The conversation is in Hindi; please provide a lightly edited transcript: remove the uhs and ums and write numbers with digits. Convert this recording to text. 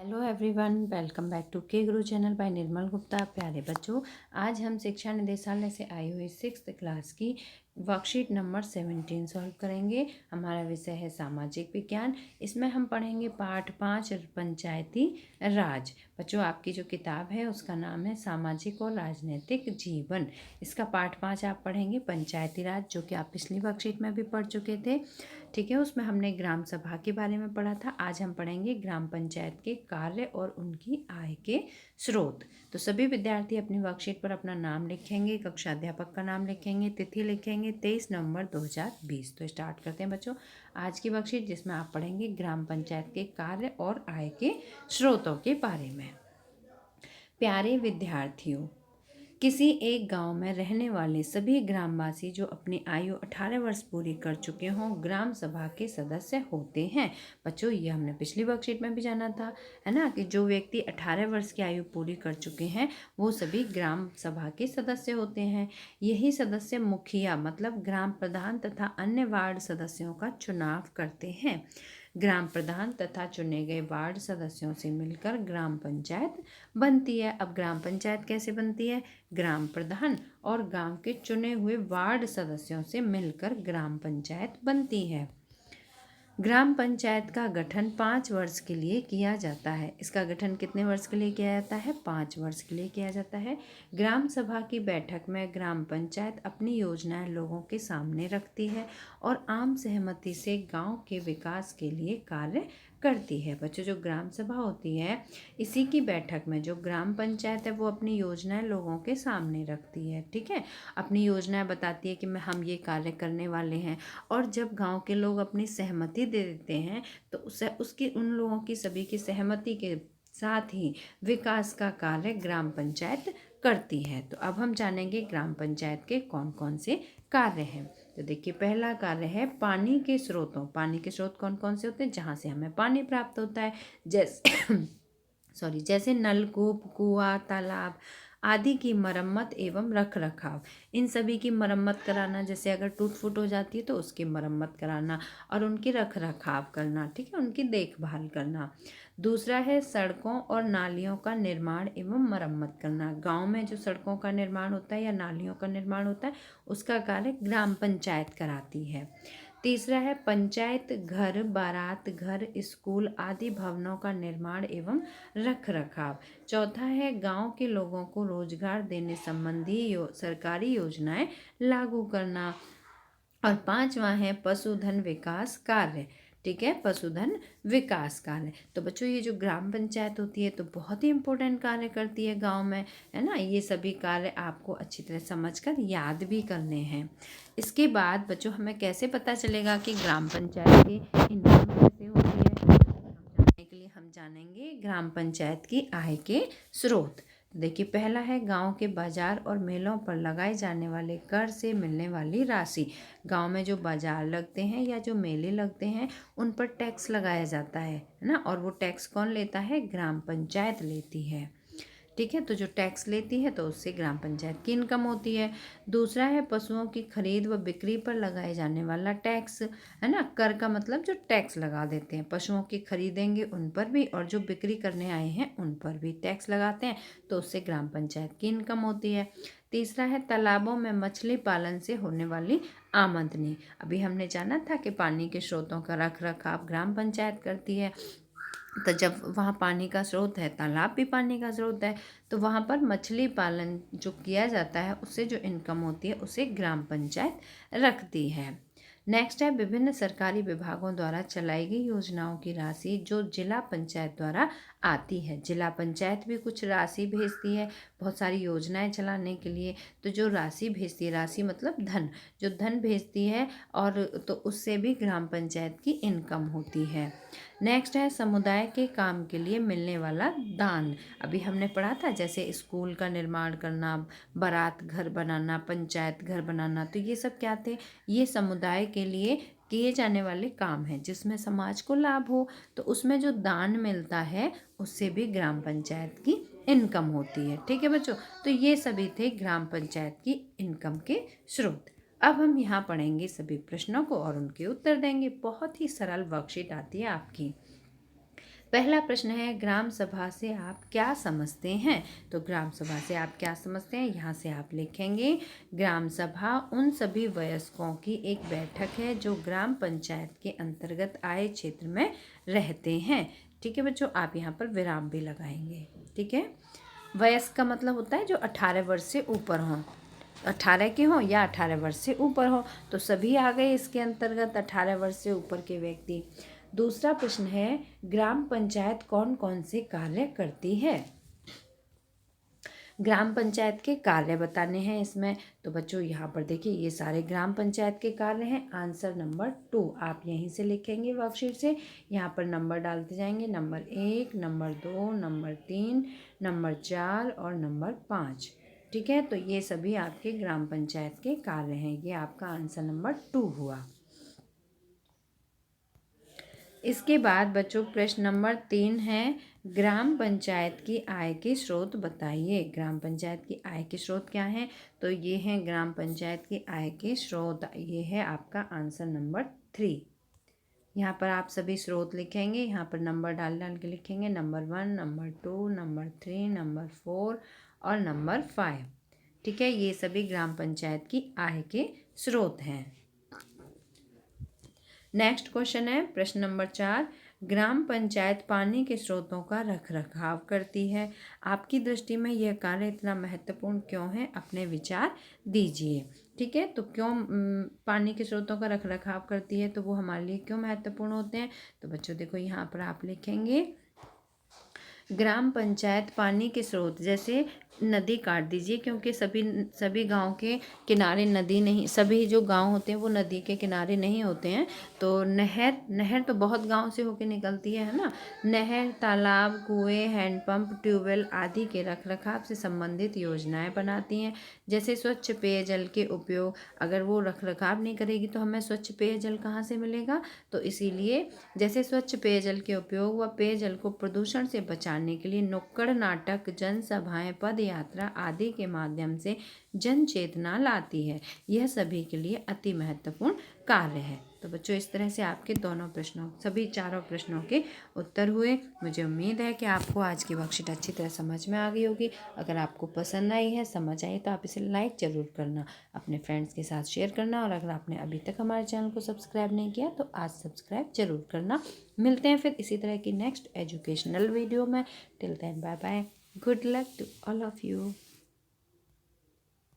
Hello everyone, welcome back to K Guru channel bye निर्मल गुप्ता। प्यारे बच्चों, आज हम शिक्षा निदेशालय से आई हुई 6th क्लास की वर्कशीट नंबर 17 सॉल्व करेंगे। हमारा विषय है सामाजिक विज्ञान। इसमें हम पढ़ेंगे पाठ 5 पंचायती राज। बच्चों, आपकी जो किताब है उसका नाम है सामाजिक और राजनीतिक जीवन। इसका पाठ 5 आप पढ़ेंगे पंचायती राज, जो कि आप पिछली वर्कशीट में भी पढ़ चुके थे। ठीक है, उसमें हमने ग्राम सभा के बारे में पढ़ा था। आज हम पढ़ेंगे ग्राम पंचायत के कार्य और उनकी आय के स्रोत। तो सभी विद्यार्थी अपनी वर्कशीट पर अपना नाम लिखेंगे, कक्षा अध्यापक का नाम लिखेंगे, तिथि लिखेंगे 23 नवंबर 2020। तो स्टार्ट करते हैं बच्चों आज की वर्कशीट, जिसमें आप पढ़ेंगे ग्राम पंचायत के कार्य और आय के स्रोतों के बारे में। प्यारे विद्यार्थियों, किसी एक गांव में रहने वाले सभी ग्रामवासी जो अपनी आयु 18 वर्ष पूरी कर चुके हों ग्राम सभा के सदस्य होते हैं। बच्चों, ये हमने पिछली वर्कशीट में भी जाना था, है ना, कि जो व्यक्ति 18 वर्ष की आयु पूरी कर चुके हैं वो सभी ग्राम सभा के सदस्य होते हैं। यही सदस्य मुखिया मतलब ग्राम प्रधान तथा अन्य वार्ड सदस्यों का चुनाव करते हैं। ग्राम प्रधान तथा चुने गए वार्ड सदस्यों से मिलकर ग्राम पंचायत बनती है। अब ग्राम पंचायत कैसे बनती है? ग्राम प्रधान और गांव के चुने हुए वार्ड सदस्यों से मिलकर ग्राम पंचायत बनती है। ग्राम पंचायत का गठन 5 वर्ष के लिए किया जाता है। इसका गठन कितने वर्ष के लिए किया जाता है? 5 वर्ष के लिए किया जाता है। ग्राम सभा की बैठक में ग्राम पंचायत अपनी योजनाएं लोगों के सामने रखती है और आम सहमति से गांव के विकास के लिए कार्य करती है। बच्चों, जो ग्राम सभा होती है इसी की बैठक में जो ग्राम पंचायत है वो अपनी योजनाएं लोगों के सामने रखती है। ठीक है, अपनी योजनाएं बताती है कि हम ये कार्य करने वाले हैं, और जब गांव के लोग अपनी सहमति दे देते हैं तो उसकी उन लोगों की सभी की सहमति के साथ ही विकास का कार्य ग्राम पंचायत करती है। तो अब हम जानेंगे ग्राम पंचायत के कौन कौन से कार्य हैं। तो देखिए, पहला कार्य है पानी के स्रोतों। पानी के स्रोत कौन कौन से होते हैं? जहाँ से हमें पानी प्राप्त होता है, जैसे नलकूप, कुआं, तालाब आदि की मरम्मत एवं रख रखाव। इन सभी की मरम्मत कराना, जैसे अगर टूट फूट हो जाती है तो उसकी मरम्मत कराना और उनकी रख रखाव करना। ठीक है, उनकी देखभाल करना। दूसरा है सड़कों और नालियों का निर्माण एवं मरम्मत करना। गांव में जो सड़कों का निर्माण होता है या नालियों का निर्माण होता है उसका कार्य ग्राम पंचायत कराती है। तीसरा है पंचायत घर, बारात घर, स्कूल आदि भवनों का निर्माण एवं रख रखाव। चौथा है गांव के लोगों को रोजगार देने संबंधी सरकारी योजनाएं लागू करना। और पांचवा है पशुधन विकास कार्य। ठीक है, पशुधन विकास कार्य। तो बच्चों, ये जो ग्राम पंचायत होती है तो बहुत ही इंपॉर्टेंट कार्य करती है गांव में, है ना। ये सभी कार्य आपको अच्छी तरह समझकर याद भी करने हैं। इसके बाद बच्चों, हमें कैसे पता चलेगा कि ग्राम पंचायत की इनकम कैसे होती है? जानने के लिए हम जानेंगे ग्राम पंचायत की आय के स्रोत। देखिए, पहला है गांव के बाजार और मेलों पर लगाए जाने वाले कर से मिलने वाली राशि। गांव में जो बाजार लगते हैं या जो मेले लगते हैं उन पर टैक्स लगाया जाता है ना, और वो टैक्स कौन लेता है? ग्राम पंचायत लेती है। ठीक है, तो जो टैक्स लेती है तो उससे ग्राम पंचायत की इनकम होती है। दूसरा है पशुओं की खरीद व बिक्री पर लगाए जाने वाला टैक्स, है ना। कर का मतलब जो टैक्स लगा देते हैं, पशुओं की खरीदेंगे उन पर भी और जो बिक्री करने आए हैं उन पर भी टैक्स लगाते हैं, तो उससे ग्राम पंचायत की इनकम होती है। तीसरा है तालाबों में मछली पालन से होने वाली आमदनी। अभी हमने जाना था कि पानी के स्रोतों का रख रखाव ग्राम पंचायत करती है। तो जब वहाँ पानी का स्रोत है, तालाब भी पानी का स्रोत है, तो वहाँ पर मछली पालन जो किया जाता है उससे जो इनकम होती है उसे ग्राम पंचायत रखती है। नेक्स्ट है विभिन्न सरकारी विभागों द्वारा चलाई गई योजनाओं की राशि जो जिला पंचायत द्वारा आती है। जिला पंचायत भी कुछ राशि भेजती है बहुत सारी योजनाएं चलाने के लिए। तो जो राशि भेजती है, राशि मतलब धन, जो धन भेजती है, और तो उससे भी ग्राम पंचायत की इनकम होती है। नेक्स्ट है समुदाय के काम के लिए मिलने वाला दान। अभी हमने पढ़ा था जैसे स्कूल का निर्माण करना, बारात घर बनाना, पंचायत घर बनाना, तो ये सब क्या थे? ये समुदाय के लिए किए जाने वाले काम हैं जिसमें समाज को लाभ हो। तो उसमें जो दान मिलता है उससे भी ग्राम पंचायत की इनकम होती है। ठीक है बच्चों, तो ये सभी थे ग्राम पंचायत की इनकम के स्रोत। अब हम यहाँ पढ़ेंगे सभी प्रश्नों को और उनके उत्तर देंगे। बहुत ही सरल वर्कशीट आती है आपकी। पहला प्रश्न है, ग्राम सभा से आप क्या समझते हैं? तो ग्राम सभा से आप क्या समझते हैं, यहाँ से आप लिखेंगे ग्राम सभा उन सभी वयस्कों की एक बैठक है जो ग्राम पंचायत के अंतर्गत आए क्षेत्र में रहते हैं। ठीक है बच्चों, आप यहाँ पर विराम भी लगाएंगे। ठीक है, वयस्क का मतलब होता है जो 18 वर्ष से ऊपर हों, 18 के हों या 18 वर्ष से ऊपर हो, तो सभी आ गए इसके अंतर्गत 18 वर्ष से ऊपर के व्यक्ति। दूसरा प्रश्न है, ग्राम पंचायत कौन कौन से कार्य करती है? ग्राम पंचायत के कार्य बताने हैं इसमें। तो बच्चों यहाँ पर देखिए ये सारे ग्राम पंचायत के कार्य हैं। आंसर नंबर 2 आप यहीं से लिखेंगे वर्कशीट से। यहाँ पर नंबर डालते जाएंगे, नंबर 1, नंबर 2, नंबर 3, नंबर 4 और नंबर 5। ठीक है, तो ये सभी आपके ग्राम पंचायत के कार्य हैं। ये आपका आंसर नंबर 2 हुआ। इसके बाद बच्चों प्रश्न नंबर 3 है, ग्राम पंचायत की आय के स्रोत बताइए। ग्राम पंचायत की आय के स्रोत क्या हैं? तो ये हैं ग्राम पंचायत की आय के स्रोत। ये है आपका आंसर नंबर 3। यहाँ पर आप सभी स्रोत लिखेंगे, यहाँ पर नंबर डाल डाल के लिखेंगे, नंबर 1, नंबर 2, नंबर 3, नंबर 4 और नंबर 5। ठीक है, ये सभी ग्राम पंचायत की आय के स्रोत हैं। नेक्स्ट क्वेश्चन है प्रश्न नंबर 4, ग्राम पंचायत पानी के स्रोतों का रखरखाव करती है। आपकी दृष्टि में यह कार्य इतना महत्वपूर्ण क्यों है? अपने विचार दीजिए। ठीक है, तो क्यों पानी के स्रोतों का रखरखाव करती है, तो वो हमारे लिए क्यों महत्वपूर्ण होते हैं? तो बच्चों देखो यहाँ पर आप लिखेंगे ग्राम पंचायत पानी के स्रोत, जैसे नदी काट दीजिए, क्योंकि सभी गांव के किनारे नदी नहीं, सभी जो गांव होते हैं वो नदी के किनारे नहीं होते हैं। तो नहर तो बहुत गांव से होके निकलती है ना। नहर, तालाब, कुएं, हैंडपंप, ट्यूबवेल आदि के रखरखाव से संबंधित योजनाएं बनाती हैं। जैसे स्वच्छ पेयजल के उपयोग, अगर वो रखरखाव नहीं करेगी तो हमें स्वच्छ पेयजल कहाँ से मिलेगा? तो इसीलिए जैसे स्वच्छ पेयजल के उपयोग व पेयजल को प्रदूषण से बचाने के लिए नुक्कड़ नाटक, जनसभाएं, पद यात्रा आदि के माध्यम से जन चेतना लाती है। यह सभी के लिए अति महत्वपूर्ण कार्य है। तो बच्चों इस तरह से आपके सभी चारों प्रश्नों के उत्तर हुए। मुझे उम्मीद है कि आपको आज की वर्कशीट अच्छी तरह समझ में आ गई होगी। अगर आपको पसंद आई है, समझ आई, तो आप इसे लाइक ज़रूर करना, अपने फ्रेंड्स के साथ शेयर करना, और अगर आपने अभी तक हमारे चैनल को सब्सक्राइब नहीं किया तो आज सब्सक्राइब जरूर करना। मिलते हैं फिर इसी तरह की नेक्स्ट एजुकेशनल वीडियो में। Till then bye bye, good luck to all of you.